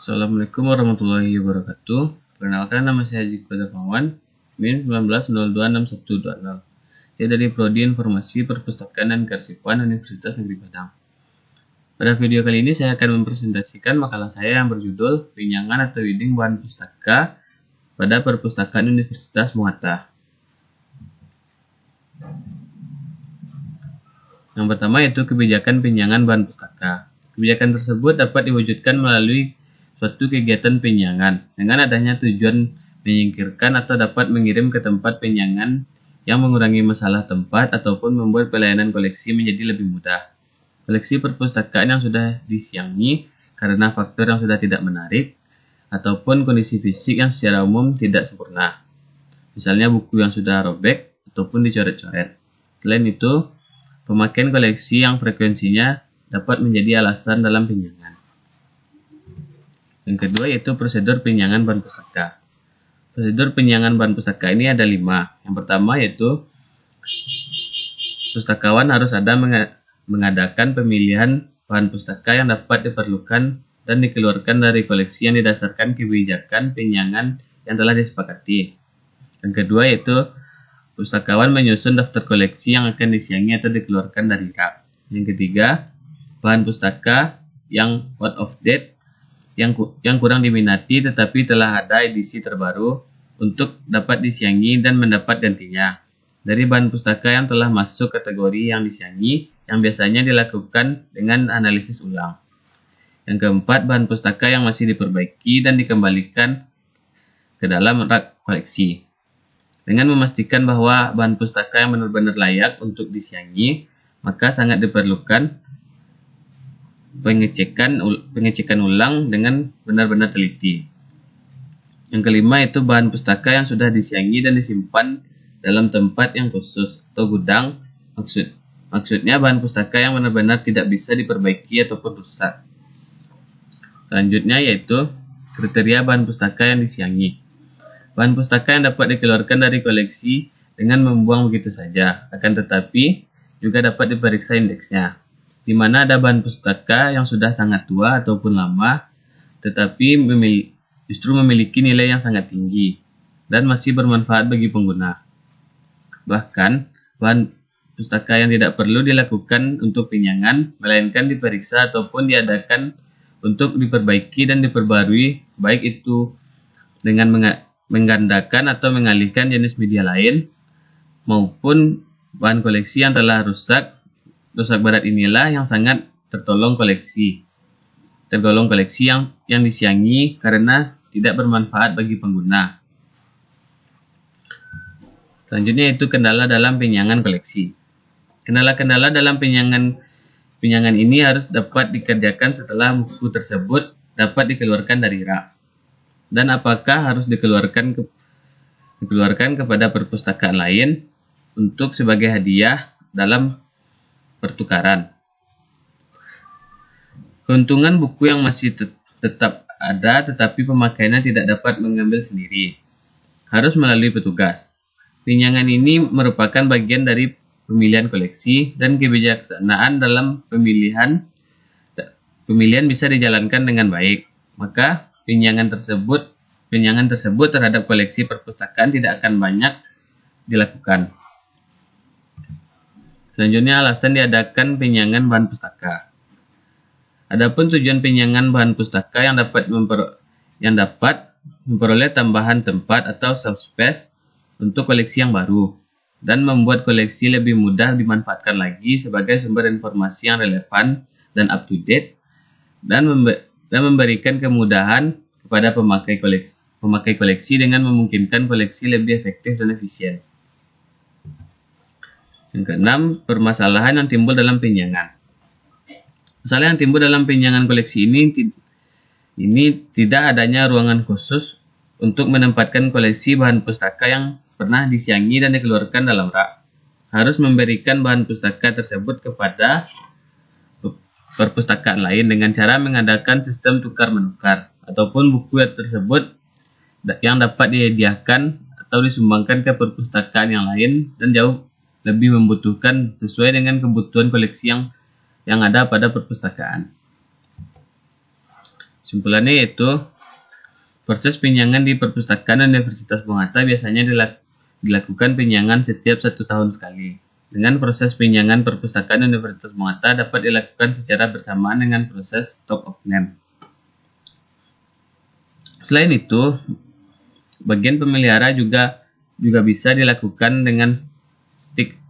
Assalamualaikum warahmatullahi wabarakatuh. Perkenalkan, nama saya Haji Darmawan, NIM 19026126. Saya dari Prodi Informasi Perpustakaan dan Kearsipan Universitas Negeri Padang. Pada video kali ini saya akan mempresentasikan makalah saya yang berjudul Pinyangan atau Reading Bahan Pustaka pada Perpustakaan Universitas Muhatta. Yang pertama yaitu kebijakan pinjangan bahan pustaka. Kebijakan tersebut dapat diwujudkan melalui suatu kegiatan pinjangan dengan adanya tujuan menyingkirkan atau dapat mengirim ke tempat pinjangan yang mengurangi masalah tempat ataupun membuat pelayanan koleksi menjadi lebih mudah. Koleksi perpustakaan yang sudah disiangi karena faktor yang sudah tidak menarik ataupun kondisi fisik yang secara umum tidak sempurna. Misalnya buku yang sudah robek ataupun dicoret-coret. Selain itu, pemakaian koleksi yang frekuensinya dapat menjadi alasan dalam pinjangan. Yang kedua yaitu prosedur pinjangan bahan pustaka. Prosedur pinjangan bahan pustaka ini ada 5. Yang pertama yaitu pustakawan harus ada mengadakan pemilihan bahan pustaka yang dapat diperlukan dan dikeluarkan dari koleksi yang didasarkan kebijakan pinjangan yang telah disepakati. Yang kedua yaitu pustakawan menyusun daftar koleksi yang akan disiangi atau dikeluarkan dari rak. Yang ketiga, bahan pustaka yang out of date yang kurang diminati tetapi telah ada edisi terbaru untuk dapat disiangi dan mendapat gantinya dari bahan pustaka yang telah masuk kategori yang disiangi yang biasanya dilakukan dengan analisis ulang. Yang keempat, bahan pustaka yang masih diperbaiki dan dikembalikan ke dalam rak koleksi. Dengan memastikan bahwa bahan pustaka yang benar-benar layak untuk disiangi, maka sangat diperlukan pengecekan ulang dengan benar-benar teliti. Yang kelima itu bahan pustaka yang sudah disiangi dan disimpan dalam tempat yang khusus atau gudang. Maksudnya bahan pustaka yang benar-benar tidak bisa diperbaiki ataupun rusak. Selanjutnya yaitu kriteria bahan pustaka yang disiangi. Bahan pustaka yang dapat dikeluarkan dari koleksi dengan membuang begitu saja, akan tetapi juga dapat diperiksa indeksnya, di mana ada bahan pustaka yang sudah sangat tua ataupun lama, tetapi justru memiliki nilai yang sangat tinggi dan masih bermanfaat bagi pengguna. Bahkan, bahan pustaka yang tidak perlu dilakukan untuk pinjangan, melainkan diperiksa ataupun diadakan untuk diperbaiki dan diperbarui, baik itu dengan menggandakan atau mengalihkan jenis media lain, maupun bahan koleksi yang telah rusak berat inilah yang sangat tergolong koleksi yang disiangi karena tidak bermanfaat bagi pengguna. Selanjutnya itu kendala dalam pinjangan koleksi. Kendala-kendala dalam pinjangan ini harus dapat dikerjakan setelah buku tersebut dapat dikeluarkan dari rak. Dan apakah harus dikeluarkan kepada perpustakaan lain untuk sebagai hadiah dalam pertukaran. Keuntungan buku yang masih tetap ada tetapi pemakaiannya tidak dapat mengambil sendiri harus melalui petugas. Pinjangan ini merupakan bagian dari pemilihan koleksi dan kebijaksanaan dalam pemilihan bisa dijalankan dengan baik. Maka pinjangan tersebut terhadap koleksi perpustakaan tidak akan banyak dilakukan. Selanjutnya, alasan diadakan pinjangan bahan pustaka. Adapun tujuan pinjangan bahan pustaka yang dapat memperoleh tambahan tempat atau shelf space untuk koleksi yang baru dan membuat koleksi lebih mudah dimanfaatkan lagi sebagai sumber informasi yang relevan dan up to date dan memberikan kemudahan kepada pemakai koleksi dengan memungkinkan koleksi lebih efektif dan efisien. Yang keenam, permasalahan yang timbul dalam pinjangan. Masalah yang timbul dalam pinjangan koleksi ini tidak adanya ruangan khusus untuk menempatkan koleksi bahan pustaka yang pernah disiangi dan dikeluarkan dalam rak. Harus memberikan bahan pustaka tersebut kepada perpustakaan lain dengan cara mengadakan sistem tukar-menukar ataupun buku tersebut yang dapat dihadiahkan atau disumbangkan ke perpustakaan yang lain dan jauh lebih membutuhkan sesuai dengan kebutuhan koleksi yang ada pada perpustakaan. Kesimpulannya yaitu proses pinjangan di perpustakaan Universitas Bung Hatta biasanya dilakukan pinjangan setiap 1 tahun sekali. Dengan proses pinjangan perpustakaan Universitas Bung Hatta dapat dilakukan secara bersamaan dengan proses stock of name. Selain itu, bagian pemelihara juga bisa dilakukan dengan stick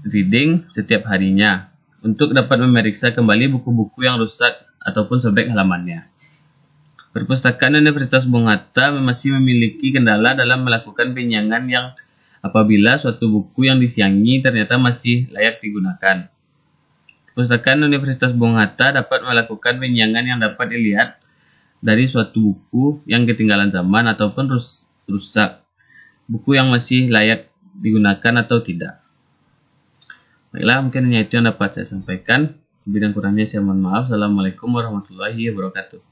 reading setiap harinya untuk dapat memeriksa kembali buku-buku yang rusak ataupun sobek halamannya. Perpustakaan Universitas Bung Hatta masih memiliki kendala dalam melakukan pinjangan yang apabila suatu buku yang disiangi ternyata masih layak digunakan. Perpustakaan Universitas Bung Hatta dapat melakukan pinjangan yang dapat dilihat dari suatu buku yang ketinggalan zaman ataupun rusak, buku yang masih layak digunakan atau tidak. Baiklah, mungkin hanya itu yang dapat saya sampaikan. Lebih dan kurangnya saya mohon maaf. Assalamualaikum warahmatullahi wabarakatuh.